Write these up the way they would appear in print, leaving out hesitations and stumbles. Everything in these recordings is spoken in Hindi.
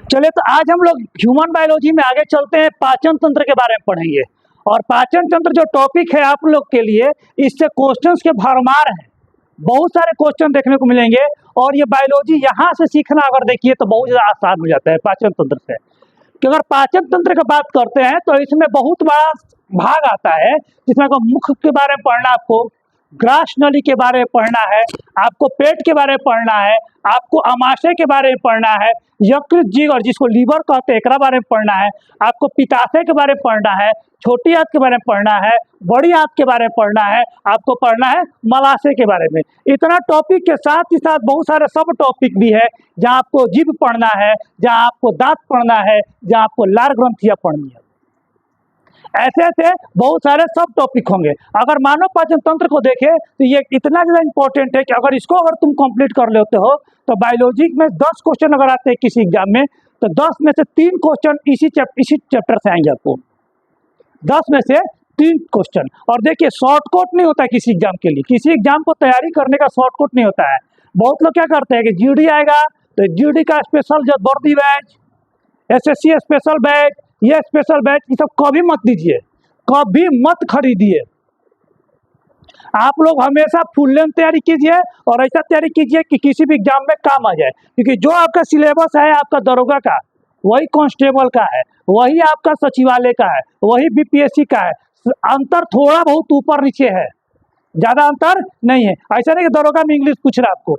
चलिए तो आज हम लोग ह्यूमन बायोलॉजी में आगे चलते हैं, पाचन तंत्र के बारे में पढ़ेंगे। और पाचन तंत्र जो टॉपिक है आप लोग के लिए, इससे क्वेश्चंस के भरमार हैं, बहुत सारे क्वेश्चन देखने को मिलेंगे। और ये बायोलॉजी यहाँ से सीखना अगर देखिए तो बहुत ज़्यादा आसान हो जाता है पाचन तंत्र से। कि अगर पाचन तंत्र की बात करते हैं तो इसमें बहुत बड़ा भाग आता है, जिसमें आपको मुख के बारे में पढ़ना, आपको ग्रास नली के बारे में पढ़ना है, आपको पेट के बारे में पढ़ना है, आपको आमाशय के बारे में पढ़ना है, यकृत जीव जिसको लीवर कहते हैं एकरा बारे में पढ़ना है, आपको पित्ताशय के बारे में पढ़ना है, छोटी आंत के बारे में पढ़ना है, बड़ी आंत के बारे में पढ़ना है, आपको पढ़ना है मलाशय के बारे में। इतना टॉपिक के साथ ही साथ बहुत सारे सब टॉपिक भी है, जहाँ आपको जीभ पढ़ना है, जहाँ आपको दांत पढ़ना है, जहाँ आपको लार ग्रंथियाँ पढ़नी है। ऐसे ऐसे बहुत सारे सब टॉपिक होंगे। अगर मानव पाचन तंत्र को देखें तो ये इतना ज़्यादा इंपॉर्टेंट है कि अगर तुम कंप्लीट कर लेते हो तो बायोलॉजी में 10 क्वेश्चन अगर आते हैं किसी एग्जाम में, तो 10 में से 3 क्वेश्चन इसी चैप्टर से आएंगे आपको। 10 में से 3 क्वेश्चन। और देखिए शॉर्टकट नहीं होता है किसी एग्जाम के लिए, किसी एग्जाम को तैयारी करने का शॉर्टकट नहीं होता है। बहुत लोग क्या करते हैं कि जीडी आएगा तो जीडी का स्पेशल जो वर्दी बैच, एसएससी स्पेशल बैच, ये स्पेशल बैच, ये सब कभी मत दीजिए, कभी मत खरीदिए। आप लोग हमेशा फुल लेंथ तैयारी कीजिए और ऐसा तैयारी कीजिए कि किसी भी एग्जाम में काम आ जाए। क्योंकि जो आपका सिलेबस है आपका दरोगा का, वही कांस्टेबल का है, वही आपका सचिवालय का है, वही बीपीएससी का है। अंतर थोड़ा बहुत ऊपर नीचे है, ज़्यादा अंतर नहीं है। ऐसा नहीं कि दरोगा में इंग्लिश पूछ रहा है आपको,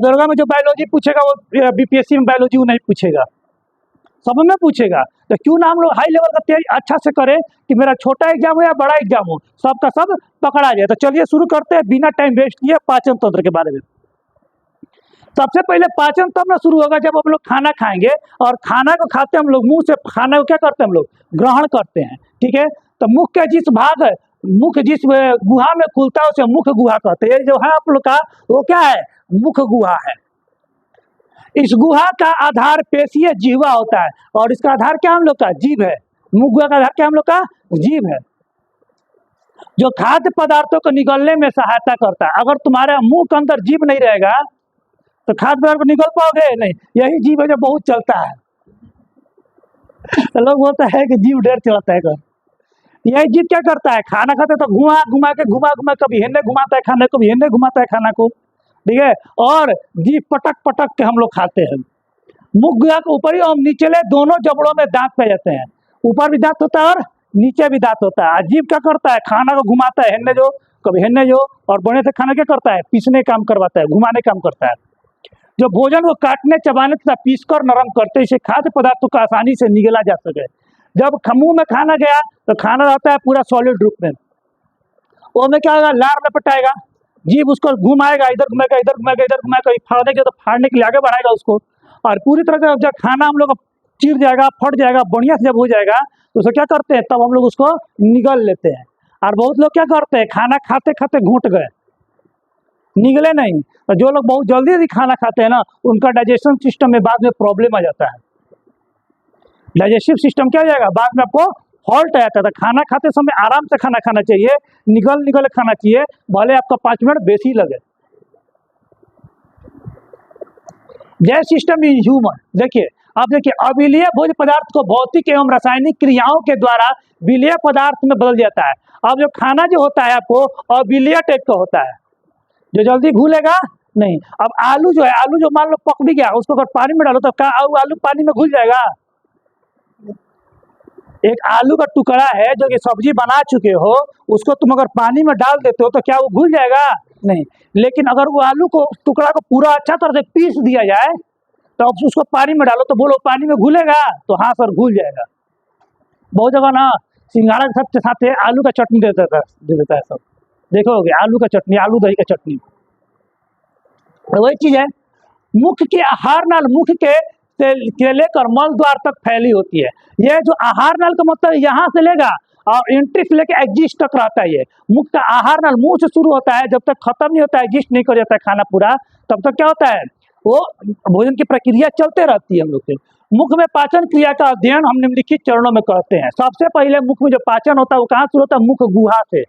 दरोगा में जो बायोलॉजी पूछेगा वो बीपीएससी में बायोलॉजी नहीं पूछेगा, सब में पूछेगा। तो क्यों ना हम लोग हाई लेवल का तैयारी अच्छा से करें कि मेरा छोटा एग्जाम हो या बड़ा एग्जाम हो, सबका सब पकड़ा जाए। तो चलिए शुरू करते हैं बिना टाइम वेस्ट किए पाचन तंत्र के बारे में। सबसे पहले पाचन तंत्र शुरू होगा जब हम लोग खाना खाएंगे, और खाना को खाते हम लोग मुंह से, खाना को क्या करते हैं हम लोग ग्रहण करते हैं, ठीक है। तो मुख का जिस भाग है, मुख जिस गुहा में खुलता है उसे मुख गुहा कहते हैं। जो है आप लोग का वो क्या है, मुख गुहा है। इस गुहा का आधार पेशीय जिह्वा होता है, और इसका आधार क्या हम लोग का जीभ है। मुख गुहा का आधार क्या हम लोग का जीभ है, जो खाद्य पदार्थों को निगलने में सहायता करता है। अगर तुम्हारे मुंह के अंदर जीभ नहीं रहेगा तो खाद्य पदार्थ को निगल पाओगे नहीं। यही जीभ है जो बहुत चलता है। तो लोग बोलता है कि जीभ ढेर चलता है। यही जीभ क्या करता है, खाना खाते तो घुमा घुमा के कभी हिन्ने घुमाता है खाने को, कभी हिन्ने घुमाता है खाना को, ठीक है। और जीभ पटक पटक के हम लोग खाते हैं। मुख गुहा के ऊपरी और निचले दोनों जबड़ों में दांत पाए जाते हैं। ऊपर भी दांत होता है और नीचे भी दांत होता है। जीभ क्या करता है, खाना को घुमाता है, हिन्ने जो कभी हिन्ने जो, और बड़े से खाना क्या करता है, पीसने काम करवाता है, घुमाने काम करता है। जो भोजन को काटने चबाने तथा पीसकर नरम करते, इसे खाद्य पदार्थों को आसानी से निगला जा सके। जब मुंह में खाना गया तो खाना रहता है पूरा सॉलिड रूप में, वो में क्या होगा, लार लपटाएगा, जीभ उसको घुमाएगा, इधर घुमाएगा, इधर घुमाएगा, इधर घुमाएगा, फाड़ने के तो फाड़ने के लिए आगे बढ़ाएगा उसको। और पूरी तरह से जब खाना हम लोग चिर जाएगा, फट जाएगा, बढ़िया से जब हो जाएगा तो उसे क्या करते हैं, तब हम लोग उसको निगल लेते हैं। और बहुत लोग क्या करते हैं, खाना खाते खाते घुट गए, निगले नहीं। तो जो लोग बहुत जल्दी यदि खाना खाते हैं ना, उनका डाइजेशन सिस्टम में बाद में प्रॉब्लम आ जाता है। डाइजेस्टिव सिस्टम क्या हो जाएगा, बाद में आपको हॉल्ट आ जाता है। खाना खाते समय आराम से खाना खाना चाहिए, निगल खाना चाहिए, भले आपका 5 मिनट बेसी लगे। जय सिस्टम इन ह्यूमन, देखिए आप देखिए, अविलीय भोज्य पदार्थ को भौतिक एवं रासायनिक क्रियाओं के द्वारा विलीय पदार्थ में बदल जाता है। अब जो खाना जो होता है आपको अविलीय टाइप का होता है, जो जल्दी घुलेगा नहीं। अब आलू जो है, आलू जो मान लो पक भी गया, उसको अगर पानी में डालो तो क्या आलू पानी में घुल जाएगा। एक आलू का टुकड़ा है जो कि सब्जी बना चुके हो, उसको तुम अगर पानी में डाल देते हो तो क्या वो घुल जाएगा, नहीं। लेकिन अगर वो आलू को टुकड़ा को पूरा अच्छा तरह से पीस दिया जाए तो अब उसको पानी में डालो तो बोलो पानी में घुलेगा, तो हाँ सर घुल जाएगा। बहुत जगह ना सिंघाड़ा के साथ आलू का चटनी दे देता है सब, देखोगे आलू का चटनी, आलू दही का चटनी। तो वही चीज है, मुख की आहार नाल मुख के लेकर मल द्वार तक फैली होती है। ये जो आहार नाल का मतलब यहाँ से लेगा और एंट्री से लेकर एग्जिस्ट तक रहता है। ये मुख का आहार नाल मुंह से शुरू होता है, जब तक खत्म नहीं होता है, एग्जिस्ट नहीं कर जाता है खाना पूरा, तब तक क्या होता है, वो भोजन की प्रक्रिया चलते रहती है हम लोग के। मुख में पाचन क्रिया का अध्ययन हम निम्नलिखित चरणों में करते हैं। सबसे पहले मुख में जो पाचन होता है वो कहाँ शुरू होता है, मुख गुहा से,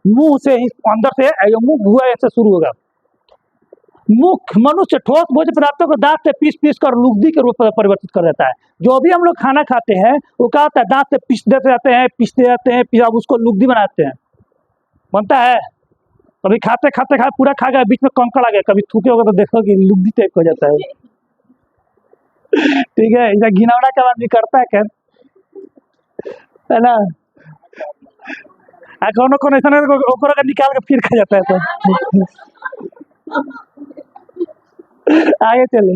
मुंह से अंदर से मुंह गुहा से शुरू होगा। मुख मनुष्य ठोस भोज्य पदार्थों को दांत से पीस पीस कर लुगदी के रूप में परिवर्तित कर देता है। जो भी हम लोग खाना खाते हैं वो क्या होता है, दांत से पीसते जाते हैं, पीसते जाते हैं, फिर अब उसको लुगदी बनाते हैं, बनता है। कभी खाते खाते खा पूरा खा गया, बीच में कंकड़ आ गया, कभी थूके होगा तो देखो कि लुगदी टाइप हो जाता है। ठीक है, ऐसा घिनौना का आदमी करता है क्या, है ना। कोनो कोनो ऐसा नहीं निकाल के फिर खा जाता है। तो आगे चले,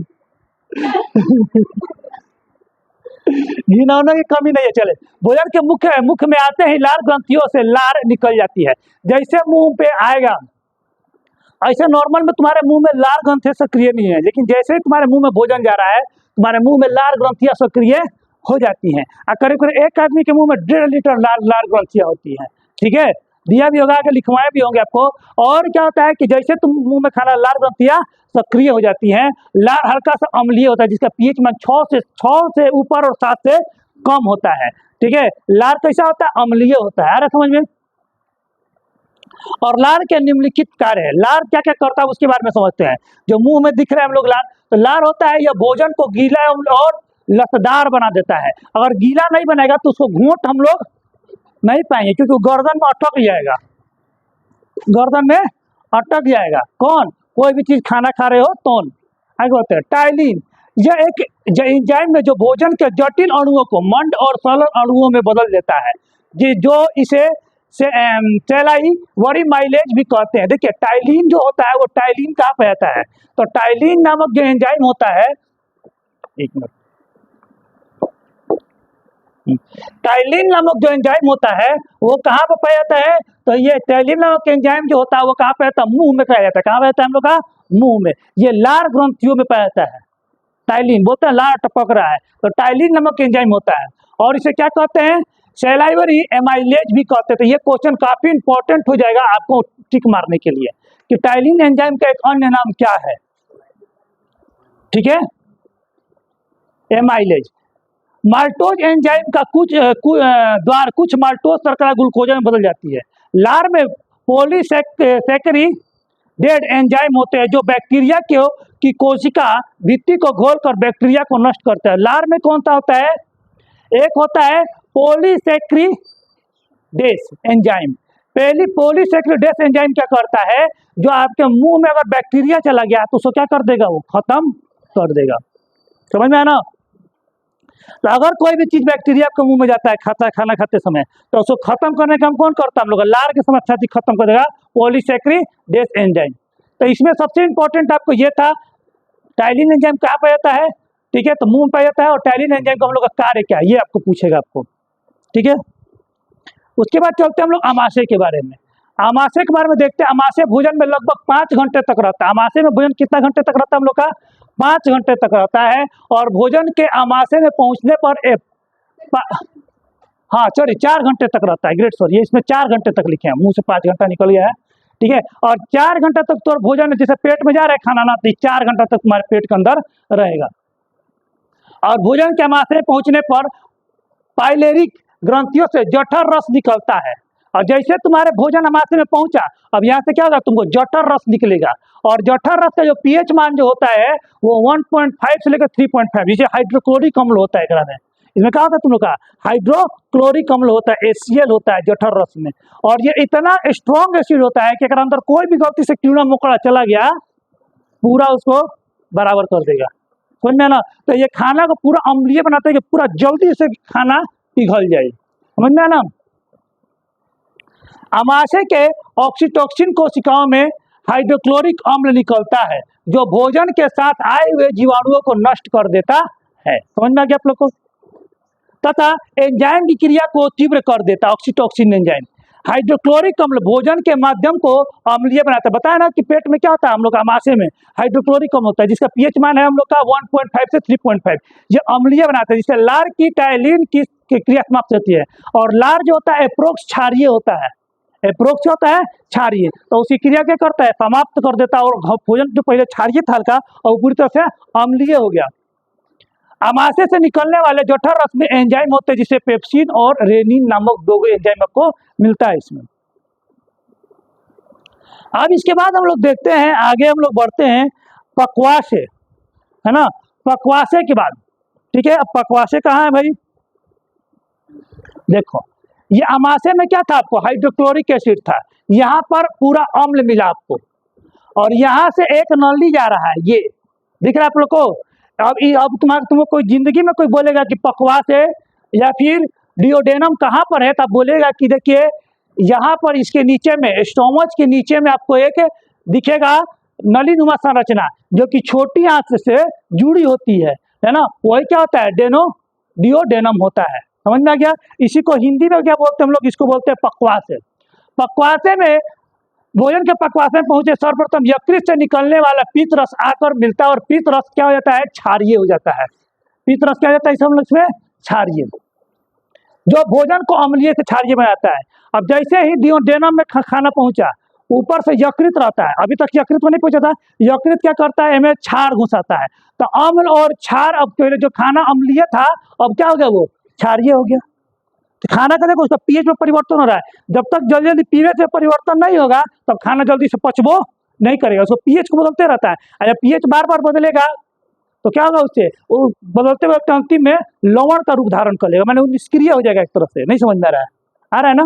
घिनौना की कमी नहीं है। चले, भोजन के मुख में आते ही लार ग्रंथियों से लार निकल जाती है। जैसे मुंह पे आएगा, ऐसे नॉर्मल में तुम्हारे मुंह में लार ग्रंथियां सक्रिय नहीं है, लेकिन जैसे ही तुम्हारे मुंह में भोजन जा रहा है, तुम्हारे मुंह में लार ग्रंथियां सक्रिय हो जाती हैं। करीब करीब एक आदमी के मुंह में 1.5 लीटर लार ग्रंथियां होती हैं। ठीक है, दिया भी होगा, आगे लिखवाए भी होंगे आपको। और क्या होता है कि जैसे तुम मुंह में खाना, लार ग्रंथियां सक्रिय हो जाती हैं। लार हल्का सा अम्लीय होता है, जिसका पीएच मान 6 से ऊपर और 7 से कम होता है। ठीक है, लार कैसा होता है, अम्लीय होता है। आ रहा समझ में। और लार के निम्नलिखित कार्य है। लार क्या क्या करता है उसके बारे में समझते हैं। जो मुंह में दिख रहा है हम लोग लार, तो लार होता है यह भोजन को गीला और लसदार बना देता है। अगर गीला नहीं बनेगा तो उसको घूंट हम लोग नहीं पाएंगे, क्योंकि गर्दन में अटक जाएगा, गर्दन में अटक जाएगा। कौन, कोई भी चीज खाना खा रहे हो तो। आगे होते हैं टाइलिन, यह एक एंजाइम में जो भोजन के जटिल अणुओं को मंद और सरल अणुओं में बदल देता है, जो इसे सेलाई वरी माइलेज भी कहते हैं। देखिए, टाइलिन जो होता है वो टाइलिन कहाँ पे आता है, तो टाइलिन नामक जो एंजाइम होता है, एक मिनट, टाइलिन नामक जो एंजाइम होता है वो कहाँ पे पाया जाता है, तो ये टाइलिन नामक एंजाइम जो होता है वो कहाँ पे आता है, मुंह में पाया जाता है। कहाँ पाया जाता है हम लोग का, मुंह में। ये लार ग्रंथियों में पाया जाता है। टाइलिन बोलते हैं लार टपक रहा है, तो टाइलिन नामक एंजाइम होता है। और इसे क्या कहते हैं, सेलाइवरी एमाइलेज भी कहते हैं। तो ये क्वेश्चन काफी इंपॉर्टेंट हो जाएगा आपको टिक मारने के लिए कि टाइलिन एंजाइम का एक अन्य नाम क्या है। ठीक है, एमाइलेज। माल्टोज एंजाइम का कुछ माल्टोज शर्करा ग्लूकोज में बदल जाती है। लार में पॉलीसैकेरिडेड एंजाइम होते हैं जो बैक्टीरिया की कोशिका भित्ति को घोलकर बैक्टीरिया को नष्ट करता है। लार में कौन सा होता है, एक होता है पॉलीसैकेरिडेज एंजाइम। पहली पॉलीसैकेरिडेज एंजाइम क्या करता है, जो आपके मुंह में अगर बैक्टीरिया चला गया तो उसको क्या कर देगा, वो खत्म कर देगा। समझ में आया ना। तो अगर कोई भी चीज बैक्टीरिया आपके मुंह में जाता है खाना खाते समय, तो उसको खत्म करने का हम कौन करता है, हम लोग लार के समय अच्छा खत्म कर देगा, पॉलीसैकेरिडेज एंजाइम। तो इसमें सबसे इंपॉर्टेंट आपको ये था, टाइलिन एंजाइम कहाँ पाया जाता है। ठीक है, तो मुंह में पाया जाता है। और टाइलिन एंजाइम का हम लोग का कार्य क्या है, ये आपको पूछेगा आपको। ठीक है, उसके बाद चलते हैं हम लोग अमाशय के बारे में। अमाशय के बारे में देखते हैं। अमाशय भोजन में लगभग 5 घंटे तक रहता है। अमाशय में भोजन कितना घंटे तक रहता है हम लोग का, 5 घंटे तक रहता है। और भोजन के अमाशय में पहुंचने पर 4 घंटे तक रहता है। ग्रेट सॉरी, इसमें 4 घंटे तक लिखे हैं, मुंह से 5 घंटा निकल गया है। ठीक है, और 4 घंटा तक तो भोजन जैसे पेट में जा रहा है खाना ना, तो 4 घंटा तक तुम्हारे पेट के अंदर रहेगा। और भोजन के अमाशय पहुंचने पर पाइलेरिक ग्रंथियों से जठर रस निकलता है। और जैसे तुम्हारे भोजन अमाशय में पहुंचा, अब यहाँ से क्या होगा, तुमको जठर रस निकलेगा। और जठर रस का जो पीएच मान जो होता है वो 1.5 से लेकर 3.5, जिसे हाइड्रोक्लोरिक अम्ल होता है। इसमें क्या होता है तुम लोग का, हाइड्रोक्लोरिक अम्ल होता है, HCl होता है जठर रस में। और ये इतना स्ट्रॉन्ग एसिड होता है कि अगर अंदर कोई भी गलती से कीड़ा मकोड़ा चला गया, पूरा उसको बराबर कर देगा। समझ में ना। तो ये खाना को पूरा अम्लीय बनाता है कि पूरा जल्दी से खाना पिघल जाए। समझ में ना। अमाशय के ऑक्सीटोसिन कोशिकाओं में हाइड्रोक्लोरिक अम्ल निकलता है, जो भोजन के साथ आए हुए जीवाणुओं को नष्ट कर देता है। समझ में आ गया आप लोग को। तथा एंजाइम की क्रिया को तीव्र कर देता है। ऑक्सीटोसिन एंजाइम हाइड्रोक्लोरिक अम्ल भोजन के माध्यम को अम्लीय बनाता है। बताया ना कि पेट में क्या होता है हम लोग का, अमाशय में हाइड्रोक्लोरिक अम्ल होता है, जिसका पीएच मान है हम लोग का 1.5 से 3.5। ये अम्लीय बनाता है, जिससे लार की टाइलिन की क्रिया समाप्त होती है। और लार जो होता है एप्रोक्स क्षारीय होता है। एप्रोक्स होता है क्षारीय, तो उसकी क्रिया क्या करता है, समाप्त कर देता है। और भोजन जो पहले क्षारीय था हल्का, और पूरी तरह से अम्लीय हो गया। अमाशय से निकलने वाले जठर रस में एंजाइम होते हैं, जिसे पेप्सिन और रेनिन नामक 2 एंजाइम आपको मिलता है इसमें। अब इसके बाद हम लोग देखते हैं, आगे हम लोग बढ़ते हैं। पक्वासे, है ना, पक्वासे के बाद, ठीक है। अब पक्वासे कहाँ है भाई, देखो ये अमाशय में क्या था आपको, हाइड्रोक्लोरिक एसिड था, यहाँ पर पूरा अम्ल मिला आपको, और यहाँ से एक नली जा रहा है, ये दिख रहा है आप लोग को। अब तुमको कोई जिंदगी में कोई बोलेगा कि पक्वास है या फिर डिओडेनम कहाँ पर है, तब बोलेगा कि देखिए यहाँ पर इसके नीचे में, स्टोमच के नीचे में आपको एक दिखेगा नली नुमा संरचना, जो कि छोटी आंत से जुड़ी होती है ना, वही क्या होता है, डिओडेनम होता है। समझ में आ गया। इसी को हिंदी में क्या बोलते हैं हम लोग, इसको बोलते हैं पक्वासे। पक्वासे में भोजन के पक्वासे में पहुंचे सर्वप्रथम यकृत से निकलने वाला पीत रस आकर मिलता है, और पीत रस क्या हो जाता है, क्षारीय हो जाता है। पीत रस क्या हो जाता है, हम लोग इसमें क्षारीय, जो भोजन को अम्लीय से क्षारीय बनाता है। अब जैसे ही डिओडेनम में खाना पहुंचा, ऊपर से यकृत रहता है, अभी तक यकृत में नहीं पहुंचा था, यकृत क्या करता है, इनमें क्षार घुसाता है, तो अम्ल और क्षार, अब पहले जो खाना अम्लीय था अब क्या हो गया, वो क्षारीय हो गया। तो खाना का देखो उसका पीएच में परिवर्तन हो रहा है, जब तक जल्दी जल्दी पीएच में परिवर्तन नहीं होगा तब खाना जल्दी से पचबो नहीं करेगा, उसको पीएच को बदलते रहता है। अगर पीएच बार बार बदलेगा तो क्या होगा, उससे वो बदलते बदलते अंतिम में लवण का रूप धारण कर लेगा, मैंने वो निष्क्रिय हो जाएगा एक तरह से। नहीं समझ में आ रहा है ना।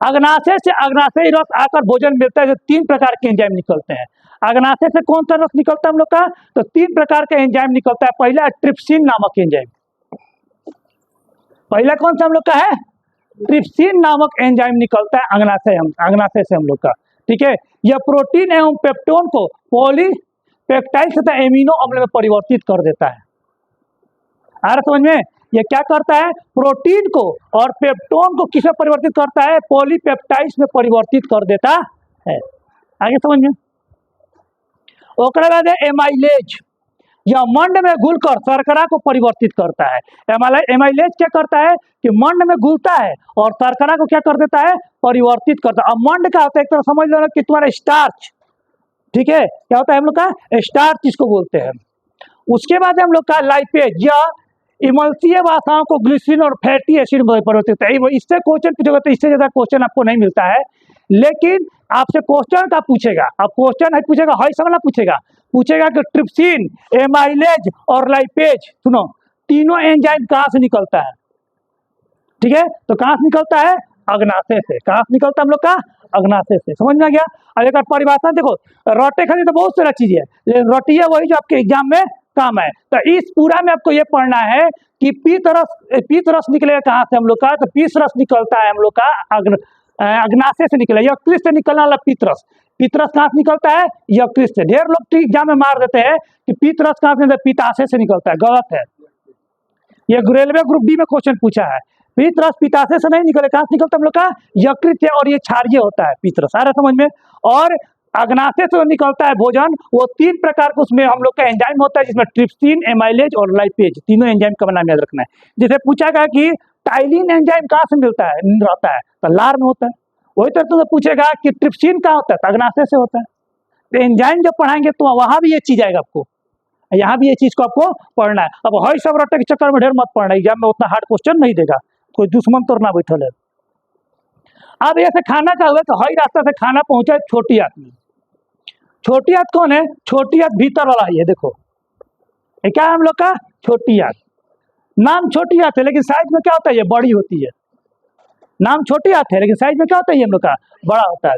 अग्नाशय से अग्नाशयी रस आकर भोजन मिलता है, जो 3 प्रकार के एंजाइम निकलते हैं। अग्नाशय से कौन सा रस निकलता है हम लोग का, तो 3 प्रकार का एंजाइम निकलता है। पहला ट्रिप्सिन नामक एंजाइम, पहला कौन सा हम लोग का है, ट्रिप्सिन नामक एंजाइम निकलता है अग्नाशय से हम लोग का, ठीक है। यह प्रोटीन एवं पेप्टोन को पॉलीपेप्टाइड तथा एमिनो अम्ल में परिवर्तित कर देता है। आ रहा समझ में, ये क्या करता है, प्रोटीन को और पेप्टोन को किसमें परिवर्तित करता है, पॉलीपेप्टाइड्स में परिवर्तित कर देता है। आगे समझ में। ओकरा बाद है एमाइलेज, यह मंड में घुलकर शर्करा को परिवर्तित करता है। एमाइलेज क्या करता है कि मंड में घुलता है और शर्करा को क्या कर देता है, परिवर्तित करता है। अब मंड का होता है, एक तरह समझ लो कि तुम्हारा स्टार्च, ठीक है, क्या होता है हम लोग का स्टार्च, इसको बोलते हैं। उसके बाद हम लोग का लाइपेज, यह इमल्सीय वासाओं को ग्लिसरीन और फैटी एसिड में परिवर्तित है। इससे क्वेश्चन पूछेगा तो इससे ज्यादा क्वेश्चन आपको नहीं मिलता है, लेकिन आपसे क्वेश्चन का पूछेगा, अब क्वेश्चन है पूछेगा, हर सवाल पूछेगा कि ट्रिप्सिन, एमाइलेज और लाइपेज, सुनो तीनों एंजाइम कहाँ से निकलता है, ठीक है, तो कहाँ से निकलता है, अग्नाशय से। कहाँ से निकलता है हम लोग का, अग्नाशय से। समझ में आ गया। अब एक परिभाषा देखो, रटे खाली तो बहुत सारा चीज है, लेकिन रटिया वही जो आपके एग्जाम में काम है। तो इस पूरा में आपको ये पढ़ना है कि पीत रस निकलेगा कहाँ से हम लोग का, तो पीत रस निकलता है हम लोग का अग्नाशय से निकलेगा, यकृत से निकलने वाला पीत रस कहाँ से निकलता है, यकृत से। ढेर लोग तो एग्जाम में मार देते हैं कि पीत रस कहाँ से, पित्ताशय से निकलता है, गलत है। ये रेलवे ग्रुप डी में क्वेश्चन पूछा है, पीत रस पित्ताशय से नहीं निकले, कहाँ से निकलता है हम लोग का, यकृत से, और ये क्षारीय होता है पीत रस। आ रहा समझ में। और अग्नाशय से निकलता है भोजन, वो 3 प्रकार का उसमें हम लोग का एंजाइम होता है, जिसमें ट्रिप्सिन, एमाइलेज और लाइपेज, तीनों एंजाइम का नाम याद रखना है। जैसे पूछा गया कि टाइलिन एंजाइम कहाँ से मिलता है, रहता है तो लार में होता है। वही तरह तुमसे पूछेगा कि ट्रिप्सिन कहाँ होता है, तो अग्नाशय से होता है। तो एंजाइम जब पढ़ाएंगे तो वहां भी ये चीज आएगा आपको, यहाँ भी ये चीज को आपको पढ़ना है। अब हर सब रटे के चक्कर में ढेर मत पढ़ना, एग्जाम में उतना हार्ड क्वेश्चन नहीं देगा, कोई दुश्मन तो ना बैठल है। अब ऐसे खाना का हुआ तो हई रास्ता से खाना पहुंचा छोटी आंत में। छोटी आंत कौन है, छोटी आंत भीतर वाला है, ये देखो ये क्या है हम लोग का, छोटी आंत। नाम छोटी आंत है लेकिन साइज में क्या होता है, ये बड़ी होती है। नाम छोटी आंत है लेकिन साइज में क्या होता है, ये हम लोग का बड़ा होता है।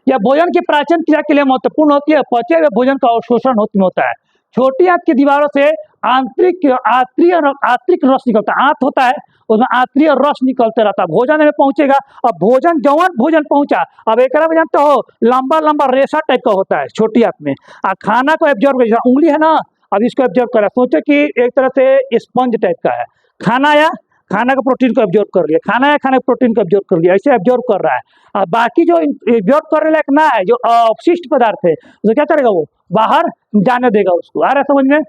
यह भोजन की प्राचीन क्रिया के लिए महत्वपूर्ण होती है, पचे हुए भोजन का अवशोषण होता है। छोटी आंत की दीवारों से आंतरिक रस निकलता है, आंत होता है उसमें आंतरिक रस निकलते रहता है, भोजन में पहुंचेगा। अब भोजन पहुंचा, अब एक जानते हो लंबा लंबा रेशा टाइप का होता है छोटी आंत में, खाना को एब्जॉर्व कर, उंगली है ना, अब इसको एब्जॉर्व कर रहा है, सोचे कि एक तरह से स्पंज टाइप का है, खाना आया, खाना का प्रोटीन को एब्जॉर्व कर लिया, खाना आया, खाने का प्रोटीन को एब्जॉर्व कर लिया, ऐसे एब्जॉर्व कर रहा है। बाकी जो एब्जॉर्व करने लायक ना है, जो अपशिष्ट पदार्थ है, तो क्या करेगा, वो बाहर जाने देगा उसको। आ रहा है समझ में।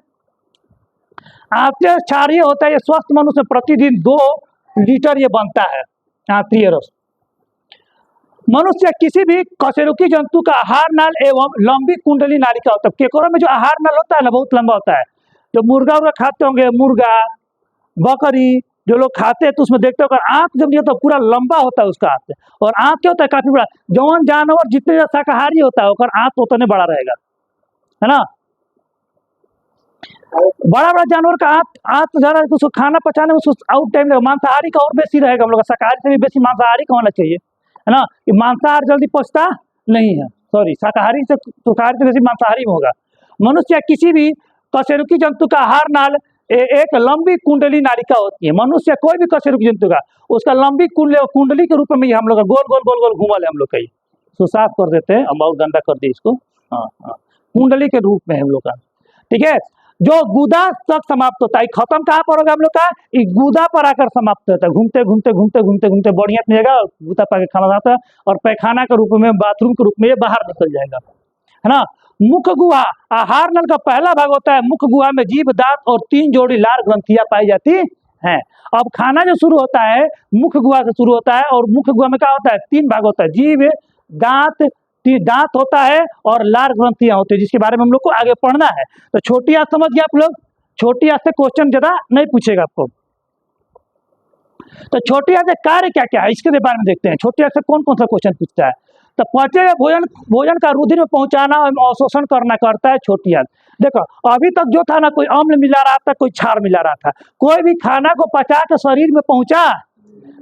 आंतरिक क्षारीय होता है, ये स्वस्थ मनुष्य प्रतिदिन 2 लीटर ये बनता है आंतरिक रस। मनुष्य किसी भी कशेरुकी जंतु का आहार नाल एवं लंबी कुंडली नालिका होता है। केकड़ों में जो आहार नाल होता है ना, बहुत लंबा होता है। जो मुर्गा खाते होंगे, मुर्गा बकरी जो लोग खाते हैं, तो उसमें देखते हो आंख जब नहीं होता पूरा लंबा होता है उसका आंख, और आंख क्या होता है काफी बड़ा। जौन जानवर जितने शाकाहारी होता है आंख उतने बड़ा रहेगा, है ना। बड़ा बड़ा जानवर का आंत ज्यादा उसको खाना पचाने में उसको आउट टाइम लगेगा। मांसाहारी का और बेसी रहेगा, हम लोग का शाकाहारी से भी बेसी मांसाहारी का होना चाहिए, है ना। कि मांसाहार जल्दी पचता नहीं है, सॉरी, शाकाहारी से बेसी मांसाहारी में होगा। मनुष्य या किसी भी कशेरुकी जंतु का आहार नाल एक लंबी कुंडली नालिका होती है। मनुष्य कोई भी कशेरुकी जंतु का उसका लंबी कुंडली के रूप में ही हम लोग का गोल गोल गोल गोल घूमल है हम लोग का। तो साफ कर देते हैं, हम बहुत गंदा कर दिए इसको। हाँ हाँ, कुंडली के रूप में हम लोग का, ठीक है। जो गुदा तक समाप्त होता है, खत्म कहाँ पर होगा हम लोग का, गुदा पर आकर समाप्त होता है। घूमते घूमते घूमते घूमते घूमते बढ़िया मिलेगा, गुदा पाके खाना खाता है और पैखाना के रूप में, बाथरूम के रूप में ये बाहर निकल जाएगा, है ना। मुख गुहा आहार नल का पहला भाग होता है। मुख गुहा में जीभ, दांत और 3 जोड़ी लार ग्रंथियां पाई जाती हैं। अब खाना जो शुरू होता है मुख गुहा से शुरू होता है, और मुख गुहा में क्या होता है, 3 भाग होता है। जीभ, दांत होता है और लार ग्रंथियां होती है, जिसके बारे में हम लोग को आगे पढ़ना है। तो छोटी आंत समझ गए आप लोग। छोटी आंत से क्वेश्चन ज्यादा नहीं पूछेगा आपको। तो छोटी आंत का कार्य क्या क्या है इसके बारे में देखते हैं। छोटी आंत से कौन कौन सा क्वेश्चन पूछता है। तो पचे हुए भोजन का रुधिर में पहुंचाना और अवशोषण करना करता है छोटी आंत। देखो अभी तक जो था ना, कोई अम्ल मिला रहा था, कोई क्षार मिला रहा था। कोई भी खाना को पचा के शरीर में पहुंचा,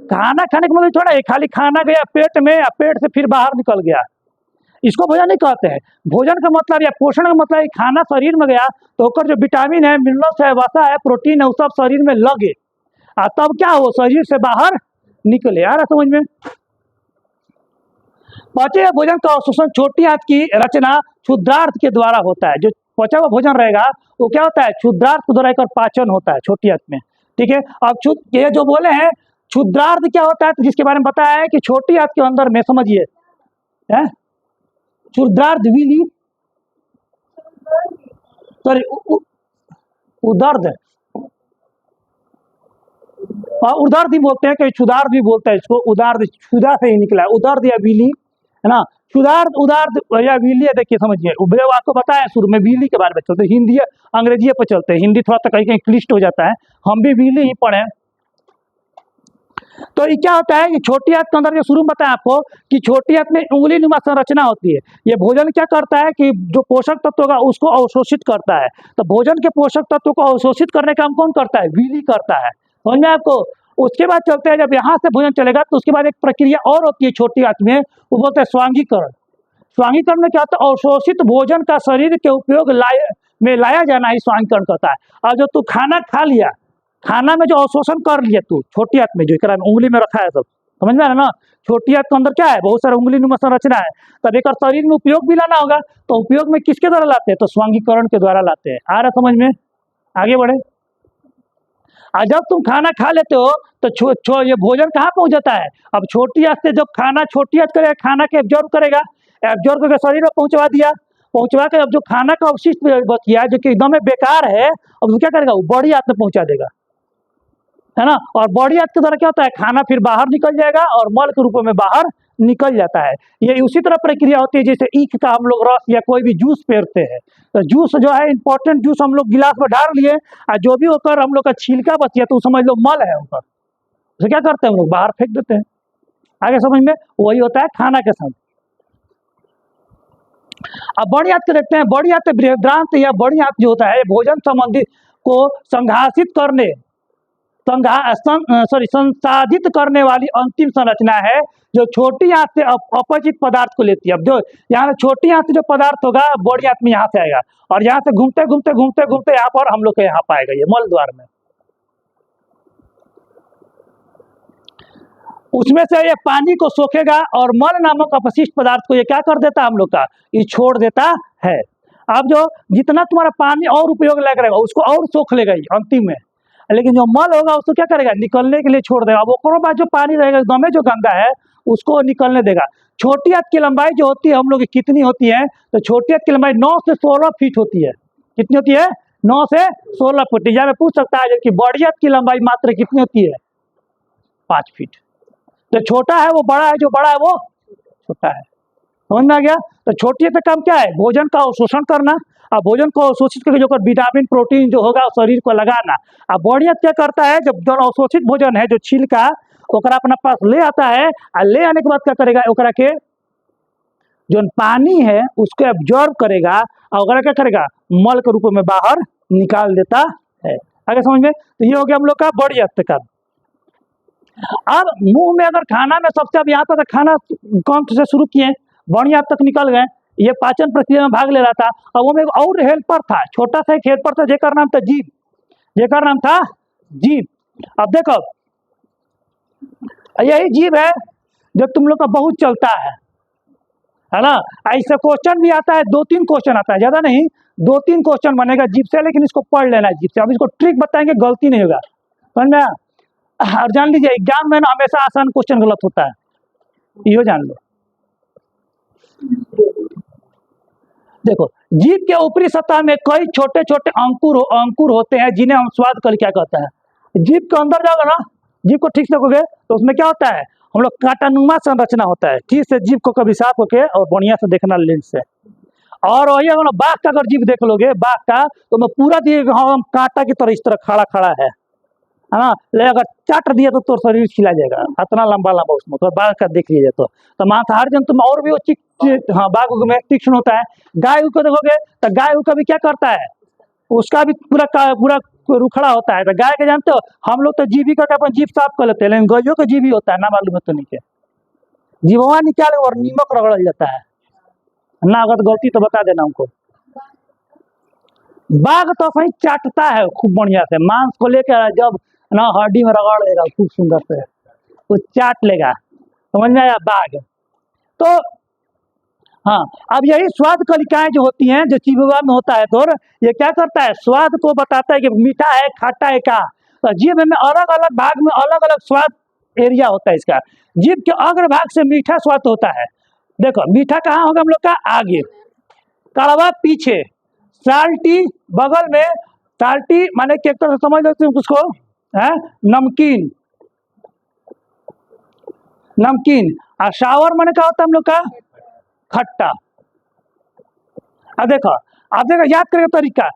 खाना खाने का मतलब थोड़ा है खाली खाना गया पेट में या पेट से फिर बाहर निकल गया, इसको भोजन नहीं कहते हैं। भोजन का मतलब या पोषण का मतलब है खाना शरीर में गया तो ओकर जो विटामिन है, मिनरल्स है, वसा है, प्रोटीन है, वो सब शरीर में लगे, तब क्या हो, शरीर से बाहर निकले। आ रहा समझ में। पचे हुए भोजन का अवशोषण छोटी आंत की रचना क्षुद्रार्थ के द्वारा होता है। जो पचा हुआ भोजन रहेगा वो क्या होता है, क्षुद्रार्थ के द्वारा पाचन होता है छोटी आंत में, ठीक है। अब ये जो बोले हैं क्षुद्रार्थ क्या होता है, तो जिसके बारे में बताया है कि छोटी आंत के अंदर में, समझिए, है क्षुद्रार्थ विली, सॉरी उदर्द, उदर्द ही बोलते हैं, कहीं क्षुदार्थ भी बोलते हैं इसको। उदार्थ क्षुदा से ही निकला है, उदर्द या विली, है ना। क्षुदार्थ, उदार्थ या विली है। देखिए समझिए, आपको बताया शुरू में विली के बारे में चलते, हिंदी अंग्रेजी पे चलते हैं। हिंदी थोड़ा सा कहीं कहीं क्लिष्ट हो जाता है, हम भी विली ही पढ़े। तो ये क्या होता है कि छोटी आंत के अंदर जो शुरू में बताया आपको कि छोटी आंत में उंगली नुमा संरचना होती है। ये भोजन क्या करता है कि जो पोषक तत्व होगा उसको अवशोषित करता है। तो भोजन के पोषक तत्व को अवशोषित करने का काम कौन करता है, विली करता है, समझ में आपको। उसके बाद चलते हैं, जब यहाँ से भोजन चलेगा तो उसके बाद एक प्रक्रिया और होती है छोटी आंत में, वो बोलते हैं स्वांगीकरण। स्वांगीकरण में क्या होता है, अवशोषित भोजन का शरीर के उपयोग में लाया जाना ही स्वांगीकरण करता है। और जो तू खाना खा लिया, खाना में जो अवशोषण कर लिया तू छोटी आंत में, जो इकरा में उंगली में रखा है सब, समझ में आ रहा है ना। छोटी आंत के अंदर क्या है, बहुत सारा उंगली नुमा संरचना है। तब एक शरीर में उपयोग भी लाना होगा, तो उपयोग में किसके द्वारा लाते हैं, तो स्वांगीकरण के द्वारा लाते हैं। आ रहा समझ में, आगे बढ़े। जब तुम खाना खा लेते हो तो ये भोजन कहाँ पहुंच जाता है, अब छोटी आंत से जब खाना छोटी आंत करेगा, खाना के एब्जॉर्ब करेगा, एब्जॉर्ब करके शरीर में पहुंचवा दिया, पहुंचवा के अब जो खाना का अवशिष्ट बच गया जो कि एकदम बेकार है, अब वो क्या करेगा, वो बड़ी आंत में पहुंचा देगा, है ना। और बड़ी आंत के द्वारा क्या होता है, खाना फिर बाहर निकल जाएगा और मल के रूप में बाहर निकल जाता है। ये उसी तरह प्रक्रिया होती है जैसे ईख का हम लोग रस या कोई भी जूस पेरते हैं। तो जूस जो है इंपॉर्टेंट जूस हम लोग गिलास में डाल लिए, और जो भी होकर हम लोग का छिलका बच गया तो समझ लो मल है ऊपर, तो क्या करते हैं हम लोग, बाहर फेंक देते हैं। आगे समझ में, वही होता है खाना के साथ। अब बड़ी आंत को देखते हैं। बड़ी आंत बृहदांत या बड़ी आंत जो होता है भोजन संबंधी को संघाषित करने संसाधित करने वाली अंतिम संरचना है, जो छोटी आंत से अपचित पदार्थ को लेती है। अब जो यहाँ छोटी आंत से जो पदार्थ होगा बड़ी आंत में यहाँ से आएगा, और यहाँ से घूमते घूमते घूमते घूमते यहाँ पर हम लोग के यहाँ पाएगा, ये मल द्वार में। उसमें से ये पानी को सोखेगा और मल नामक अपशिष्ट पदार्थ को ये क्या कर देता है हम लोग का, ये छोड़ देता है। अब जो जितना तुम्हारा पानी और उपयोग लग रहेगा उसको और सोख लेगा ये अंतिम में, लेकिन जो मल होगा उसको क्या करेगा, निकलने के लिए छोड़ देगा। अब उसके बाद जो पानी रहेगा एकदम जो गंदा है उसको निकलने देगा। छोटी आंत की लंबाई जो होती है हम लोग की कितनी होती है, तो छोटी आंत की लंबाई 9 से 16 फीट होती है। कितनी होती है, 9 से 16 फीट। या मैं पूछ सकता है कि बड़ी आंत की लंबाई मात्र कितनी होती है, 5 फीट। जो छोटा है वो बड़ा है, जो बड़ा है वो छोटा है, समझ में आ गया। तो छोटी आंत का काम क्या है, भोजन का अवशोषण करना, अब भोजन को अवशोषित करके जो विटामिन प्रोटीन जो होगा शरीर को लगाना। अब बड़ी आंत क्या करता है, जब जो अवशोषित भोजन है जो छिलका ओकरा अपना पास ले आता है, और ले आने के बाद क्या करेगा, ओकरा के जो पानी है उसको एब्जॉर्ब करेगा, और गला क्या करेगा, मल के रूप में बाहर निकाल देता है। आगे समझ में, तो ये हो गया हम लोग का बड़ी अत्त का। अब मुंह में अगर खाना में सबसे, अब यहाँ पर खाना कौन से शुरू किए, बड़ी हद तक निकल गए, ये पाचन प्रक्रिया में भाग ले रहा था। और वो में एक और हेल्पर था, छोटा सा एक हेल्पर था, जेकर नाम था जीभ, जेकर नाम था जीभ। अब देखो यही जीभ है जो तुम लोग का बहुत चलता है ना। ऐसे क्वेश्चन भी आता है, 2-3 क्वेश्चन आता है, ज्यादा नहीं, 2-3 क्वेश्चन बनेगा जीभ से, लेकिन इसको पढ़ लेना है जीभ से। अब इसको ट्रिक बताएंगे, गलती नहीं होगा, समझ में। और जान लीजिए एग्जाम में ना हमेशा आसान क्वेश्चन गलत होता है, यो जान लो। देखो जीभ के ऊपरी सतह में कई छोटे छोटे अंकुर होते हैं, जिन्हें हम स्वाद कल क्या कहते हैं। जीभ के अंदर जाओगे ना, जीभ को ठीक से देखोगे तो उसमें क्या होता है, हम लोग कांटानुमा संरचना होता है। ठीक से जीभ को कभी साफ होके और बढ़िया से देखना लेंस से। और वही अगर बाघ का अगर जीभ देख लोगे, बाघ का, तो मैं पूरा जीभ हम कांटा की तरह इस तरह खड़ा खड़ा है ना। ले अगर चाट दिया तो शरीर छिला जाएगा, इतना लंबा लंबा उसमें। तो बाघ का देख लीजिए तो मांसाहारी जंतु में और भी वो हाँ बाघ में तीक्ष्ण होता है। गाय को देखोगे तो गाय का भी क्या करता है, उसका भी पूरा रुखड़ा होता है। तो गाय के जानते हो, हम लोग तो जीभी करके अपन जीभ साफ कर लेते हैं, लेकिन गायों का जीभी होता है ना, मालूम है तो नहीं के जीभवा निकाल और नीमक रगड़ जाता है ना। अगर गलती तो बता देना हमको। बाघ तो सही चाटता है खूब बढ़िया से, मांस को लेकर जब ना हड्डी में रगड़ लेगा खूब सुंदर से, वो चाट लेगा, समझ में आया बाघ। तो हाँ, अब यही स्वाद कलिकाएं जो होती हैं, जो जीभवा में होता है, तो ये क्या करता है, स्वाद को बताता है कि मीठा है खट्टा है का। तो जीभ में अलग अलग भाग में अलग अलग स्वाद एरिया होता है इसका। जीभ के अग्र भाग से मीठा स्वाद होता है। देखो मीठा कहाँ होगा हम लोग का, आगे, कड़वा पीछे, साल्टी बगल में। साल्टी माने एक तरह से समझ लो उसको है नमकीन, नमकीन। और शावर माने क्या होता है हम लोग का, खट्टा। अब देखो याद करेगा तरीका,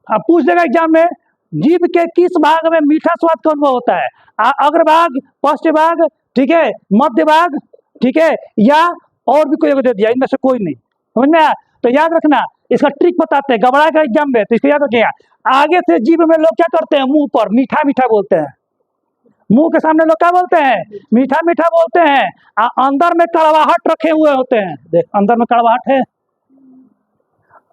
अब पूछ देगा एग्जाम में, जीभ के किस भाग में मीठा स्वाद का अनुभव होता है, अग्रभाग, पश्च भाग, ठीक है, मध्य भाग, ठीक है, या और भी कोई दे दिया, इनमें से कोई नहीं, समझ में आया। तो याद रखना, इसका ट्रिक बताते हैं घबरा का एग्जाम में, तो इसको याद रखिएगा। आगे से जीभ में लोग क्या करते हैं, मुंह पर मीठा मीठा बोलते हैं, मुंह के सामने लोग क्या बोलते हैं, मीठा मीठा बोलते हैं। अंदर में कड़वाहट रखे हुए होते हैं, देख अंदर में कड़वाहट है,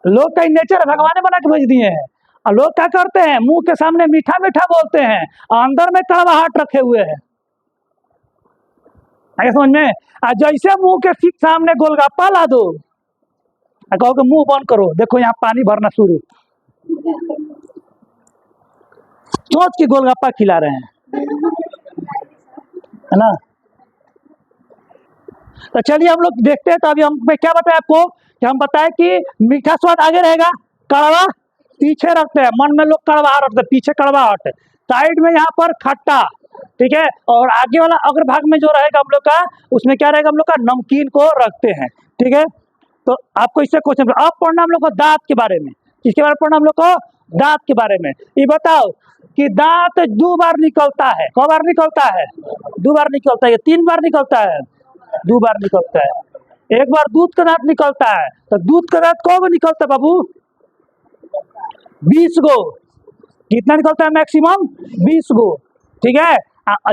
लोग का नेचर भगवान ने बना के भेज दिए हैं। और लोग क्या करते हैं, मुंह के सामने मीठा मीठा बोलते हैं, अंदर में कड़वाहट रखे हुए हैं। आगे समझ में। जैसे मुंह के ठीक सामने गोलगप्पा ला दो, कहो कि मुंह बंद करो, देखो यहाँ पानी भरना शुरू, सोच के गोलगप्पा खिला रहे हैं, है ना। तो चलिए हम लोग देखते हैं। तो अभी हम क्या बताया आपको, कि हम बताए कि मीठा स्वाद आगे रहेगा, कड़वा पीछे रखते हैं। मन में लोग कड़वा रखते हैं, पीछे कड़वाहट, साइड में यहाँ पर खट्टा, ठीक है, और आगे वाला अग्रभाग में जो रहेगा हम लोग का, उसमें क्या रहेगा, हम लोग का नमकीन को रखते हैं, ठीक है। तो आपको इससे क्वेश्चन अब पढ़ना हम लोग को दांत के बारे में, किसके बारे में पढ़ना हम लोग को, दांत के बारे में। ये बताओ कि दांत 2 बार निकलता है, कौ बार निकलता है, 2 बार निकलता है, 3 बार निकलता है, 2 बार निकलता है। एक बार दूध का दांत निकलता है, तो दूध का दांत कौ निकलता है बाबू, 20 गो। कितना निकलता है, मैक्सिमम 20 गो, ठीक है।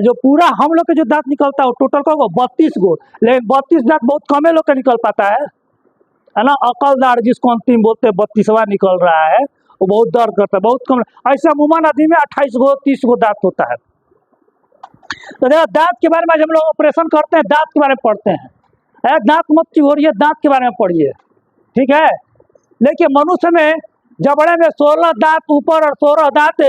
जो पूरा हम लोग के जो दांत निकलता है टोटल को 32 गो, लेकिन 32 दांत बहुत कम लोग का निकल पाता है ना। अकलदार जिसको अंतिम बोलते हैं, 32वां निकल रहा है, वो बहुत दर्द करता है, बहुत कम। ऐसे अमूमन आदमी में 28 गो 30 गो दांत होता है। तो देखो दांत के बारे में जब हम लोग ऑपरेशन करते हैं, दांत के बारे में पढ़ते हैं। दांत मत हो रही है, दांत के बारे में पढ़िए, ठीक है। लेकिन मनुष्य में जबड़े में 16 दांत ऊपर और 16 दांत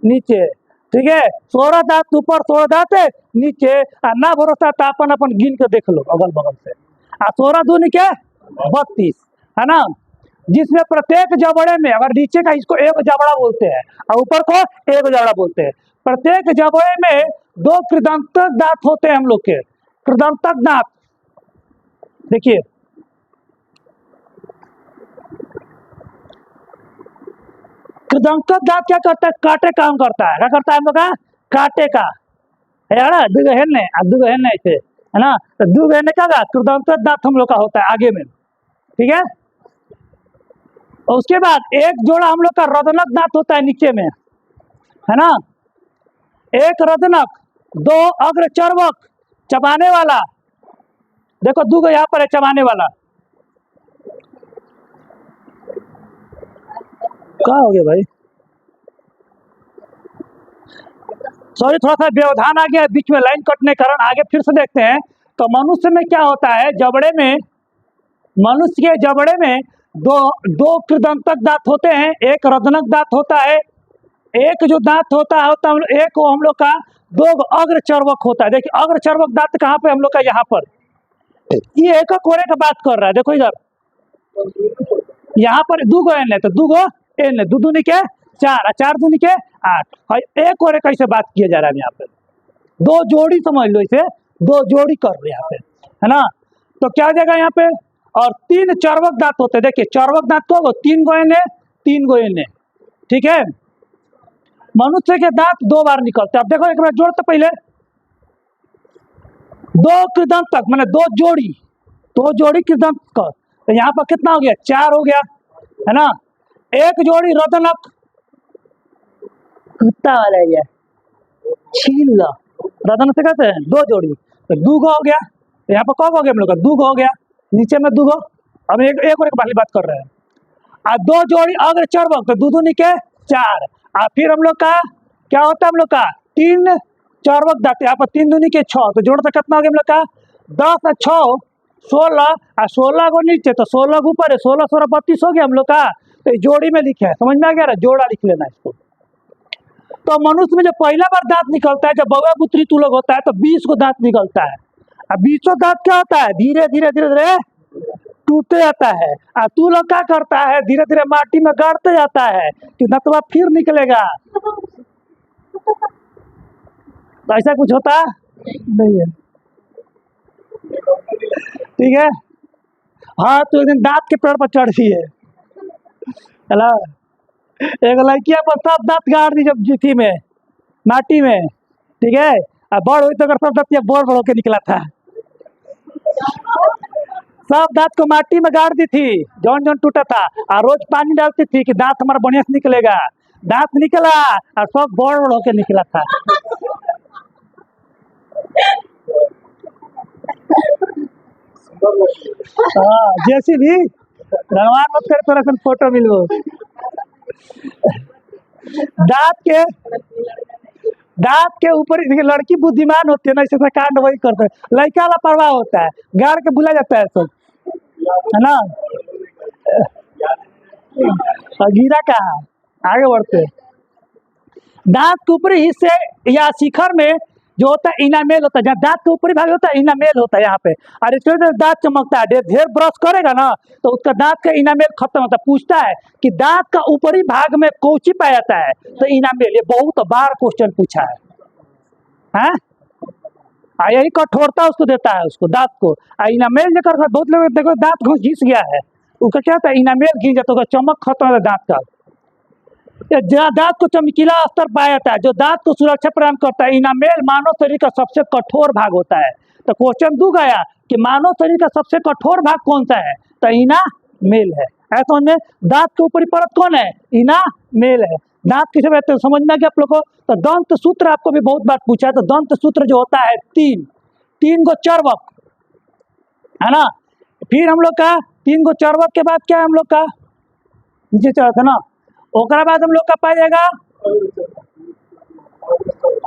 नीचे, ठीक है, 16 दांत ऊपर 16 दांत नीचे। ना भरोसा तो अपन गिन के देख लो अगल बगल से, 16 दूनी के 32, है ना। जिसमें प्रत्येक जबड़े में, अगर नीचे का इसको एक जबड़ा बोलते हैं और ऊपर को एक जबड़ा बोलते हैं, प्रत्येक जबड़े में 2 कृदंतक दांत होते हैं हम लोग के, कृदंतक दांत। देखिए कृदंतक दांत क्या करता है, काटे काम करता है, क्या करता है हम लोग का, काटे का है, दुगो हेन ऐसे, है ना। तो दुगो हेन क्या कृदंतक दांत हम लोग का होता है आगे में, ठीक है। और उसके बाद एक जोड़ा हम लोग का रदनक दांत होता है नीचे में, है ना, एक रदनक, दो अग्र चर्वक चबाने वाला, देखो दो यहाँ पर है चबाने वाला, क्या हो गया भाई, सॉरी थोड़ा सा व्यवधान आ गया बीच में लाइन कटने के कारण, आगे फिर से देखते हैं। तो मनुष्य में क्या होता है, जबड़े में, मनुष्य के जबड़े में दो कृदंतक दांत होते हैं, एक रदनक दांत होता है, एक जो दांत होता है एक हम लोग का दो अग्र चर्वक होता है। देखिए अग्र चर्वक दांत कहाँ पे हम लोग का, यहाँ पर, ये एक कोरे का बात कर रहा है, देखो इधर, यहाँ पर दो गो एन है, तो दो गो एन है, दो दूनी के चार, चार दूनी के आठ, और एक कोरे का इसे बात किया जा रहा है यहाँ पे, दो जोड़ी समझ लो इसे, दो जोड़ी कर रहे यहाँ पे, है ना। तो क्या हो जाएगा यहाँ पे, और तीन चर्वक दांत होते हैं, देखिए चर्वक दांत को तीन गो एन है, तीन गो एन है, ठीक है। मनुष्य के दांत दो बार निकलते हैं। अब देखो एक बार जोड़ते पहले, दो कृदंत तक मैंने दो जोड़ी कृदंत का, तो यहाँ पर कितना हो गया, चार हो गया, है ना। एक जोड़ी रदनक, कुत्ता वाला है छील रदन से कहते हैं, दो जोड़ी, तो दो गो हो गया, तो यहाँ पर कब हो गया हम लोग का, दो गो हो गया, नीचे में दो गो, अब एक और एक वाली बात कर रहे हैं। और दो जोड़ी अग्र चर्वक, तो दो दूनी के चार, और फिर हम लोग का क्या होता है, हम लोग का तीन चर्वक दांत, यहाँ पर तीन दूनी के छः, तो जोड़ता कितना हो गया हम लोग का, 10 और 6 16, और 16 को नीचे, तो 16 को ऊपर है, 16 16 32 हो गया हम लोग का। तो जोड़ी में लिखे है, समझ में आ गया, जोड़ा लिख लेना इसको। तो मनुष्य में जब पहला बार दांत निकलता है, जब बउआ पुत्री तू लोग होता है, तो 20 को दांत निकलता है। अब 20 दांत क्या होता है, धीरे धीरे धीरे धीरे टूटते जाता है, और तू लोग क्या करता है, धीरे धीरे माटी में गाड़ते जाता है कि दांतवा फिर निकलेगा, तो ऐसा कुछ होता नहीं है, ठीक है। हाँ तो एक दिन दांत के पेड़ पर चढ़ दी है, चला एक लड़किया पर सब दांत गाड़ दी जब जीथी में माटी में, ठीक है, और बड़ हुई तो सब दांत बोर बोर होके निकला था, सब दांत को माटी में गाड़ दी थी, जौन जौन टूटा था, और रोज पानी डालती थी कि दांत हमारा बढ़िया से निकलेगा, दांत निकला और सब बोर बोर होके निकला था। हाँ जैसी भी धनवान मत कर, थोड़ा सा फोटो मिलो, दांत के ऊपर लड़की बुद्धिमान होती है ना, इसे कांड वही करते हैं, लड़का लापरवाह होता है, गाड़ के भुला जाता है सब, है ना। गिरा कहाँ, आगे बढ़ते, दांत के ऊपरी हिस्से या शिखर में जो होता है इनामेल होता है, जहाँ दांत के ऊपरी भाग होता है इनामेल होता है यहाँ पे, और इसमें जो दांत चमकता है, ढेर ब्रश करेगा ना तो उसका दांत का इनामेल खत्म होता है। पूछता है कि दांत का ऊपरी भाग में कौची पाया जाता है, तो इनामेल, ये बहुत बार क्वेश्चन पूछा है, यही कठोरता उसको देता है, उसको दांत को। इनामेल लेकर बहुत लोग देखो दांत घुस घिस गया है, उसका क्या होता है, इनामेल घिस जाता है, चमक खत्म होता है दांत का। दांत को चमकीला स्तर पाया जाता है, जो दांत को सुरक्षा प्रदान करता है। इनामेल मानव शरीर का सबसे कठोर भाग होता है। तो क्वेश्चन दू गया कि मानव शरीर का सबसे कठोर भाग कौन सा है, तो इनामेल है। ऐसा में दांत के ऊपरी परत कौन है, इनामेल है। दांत किसे कहते हैं समझ में आ गया आप लोग को। तो दंत सूत्र आपको भी बहुत बार पूछा है, तो दंत सूत्र जो होता है तीन गो चर्वक, है ना। फिर हम लोग का 3 गो चर्वक के बाद क्या है हम लोग का, नीचे चढ़ा था ना, ओकरा बाद हम लोग का पाया जाएगा,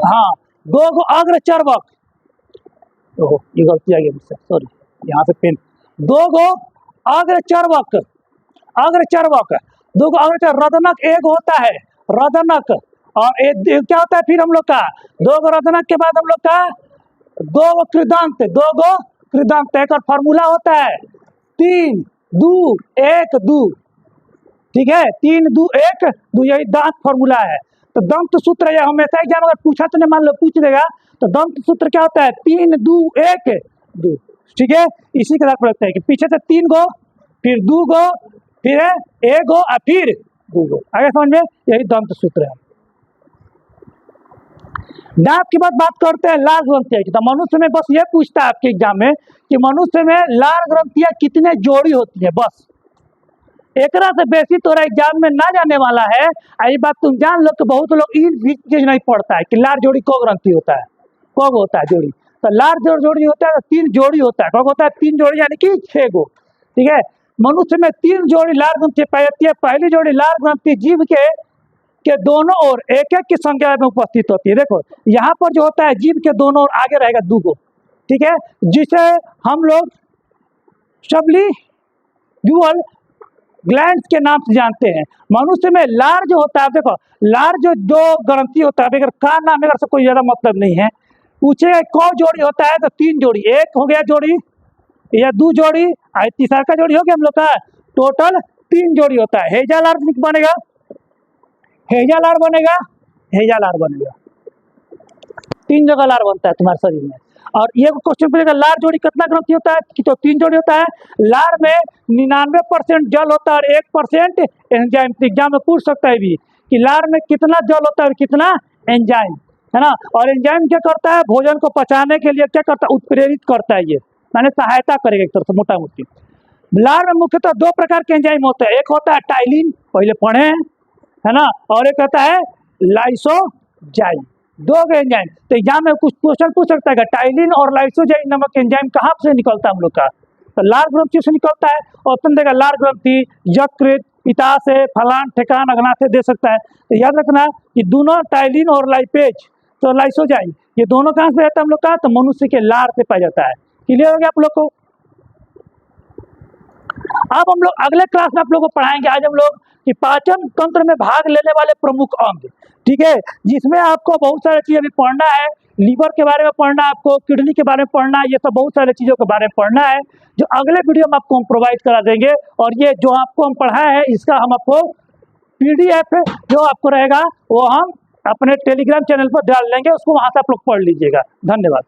हाँ 2 गो अग्र चर्वक, ये गलती आ गई मुझसे, सॉरी, यहाँ से पेन, 2 गो अग्र चर्वक, 2 गो अग्र चर्वक, रदनक एक होता है, रदनक, और एक क्या होता है फिर हम लोग का 2 गो रदनक के बाद हम लोग का 2 गो कृदंत, 2 गो कृदंत, एक और फार्मूला होता है 3 2 1 2, ठीक है, 3 2 1 2, यही दांत फॉर्मूला है। तो दंत सूत्र यह हमेशा एग्जाम अगर पूछा तो नहीं, मान लो पूछ देगा, तो दंत सूत्र क्या होता है 3 2 1 2, ठीक है। इसी के साथ पढ़ते हैं कि पीछे से 3 गो, फिर 2 गो, फिर 1 गो और फिर 2 गो, आगे समझ में, यही दंत सूत्र है। दांत की बात करते हैं लाल ग्रंथियां की। तो मनुष्य में बस ये पूछता है आपके एग्जाम में कि मनुष्य में लाल ग्रंथियां कितने जोड़ी होती है, बस एकरा से बेसी तोरा एग्जाम में ना जाने वाला है। ये बात तुम जान लो कि बहुत लोग ये चीज नहीं पढ़ता है कि लार जोड़ी को ग्रंथि होता है, कब होता है जोड़ी। तो लार जोड़ी होता है तो 3 जोड़ी होता है, कब होता है 3 जोड़ी यानी कि 6 गो। ठीक है, मनुष्य में 3 जोड़ी लार ग्रंथि पाई जाती है। पहली जोड़ी लार ग्रंथि जीभ के दोनों ओर एक एक की संख्या में उपस्थित होती है। देखो यहाँ पर जो होता है जीभ के दोनों ओर आगे रहेगा 2 गो, ठीक है, जिसे हम लोग सबलिंगुअल ग्लैंड्स के नाम से जानते हैं। मनुष्य में लार जो होता है, देखो लार जो 2 ग्रंथि होता है, अगर का नाम अगर से कोई ज्यादा मतलब नहीं है, पूछे कौ जोड़ी होता है तो 3 जोड़ी, एक हो गया जोड़ी या 2 जोड़ी, तीसरा का जोड़ी हो गया हम लोग का, टोटल 3 जोड़ी होता है। हेजा लार बनेगा, हेजा लार बनेगा, हेजा लार बनेगा, 3 जगह लार बनता है तुम्हारे शरीर में। और ये क्वेश्चन पूछेगा लार जोड़ी कितना ग्रंथि होता है, कि तो 3 जोड़ी होता है। लार में 99% जल होता है और 1% एंजाइम। एग्जाम में पूछ सकता है भी कि लार में कितना जल होता है और कितना एंजाइम, है ना। और एंजाइम क्या करता है, भोजन को पचाने के लिए क्या करता है, उत्प्रेरित करता है, ये माने सहायता करेगा एक तरह से मोटा मोटी। लार में मुख्यतः 2 प्रकार के एंजाइम होते हैं, एक होता है टाइलिन, पहले पढ़े हैं, है ना, और एक होता है लाइसोजाइम। 2 एंजाइम। तो एग्जाम में कुछ क्वेश्चन पूछ सकता है कि टाइलिन और लाइसोजाइम नामक एंजाइम कहाँ से निकलता है हम लोग का, तो लार ग्रंथि से निकलता है। ऑप्शन देगा लार ग्रंथि, यकृत, पिता से, फलान ठेकान अगना से दे सकता है। तो याद रखना कि दोनों टाइलिन और लाइपेज तो लाइसोजाइम ये दोनों कहाँ से रहता है हम लोग का, तो मनुष्य के लार से पाया जाता है। क्लियर हो गया आप लोग को। अब हम लोग अगले क्लास में आप लोगों को पढ़ाएंगे आज हम लोग कि पाचन तंत्र में भाग लेने वाले प्रमुख अंग, ठीक है, जिसमें आपको बहुत सारी चीजें भी पढ़ना है। लीवर के बारे में पढ़ना है आपको, किडनी के बारे में पढ़ना है, ये सब बहुत सारी चीजों के बारे में पढ़ना है, जो अगले वीडियो में आपको हम प्रोवाइड करा देंगे। और ये जो आपको हम पढ़ाए हैं इसका हम आपको PDF जो आपको रहेगा वो हम अपने टेलीग्राम चैनल पर डाल लेंगे, उसको वहां से आप लोग पढ़ लीजिएगा। धन्यवाद।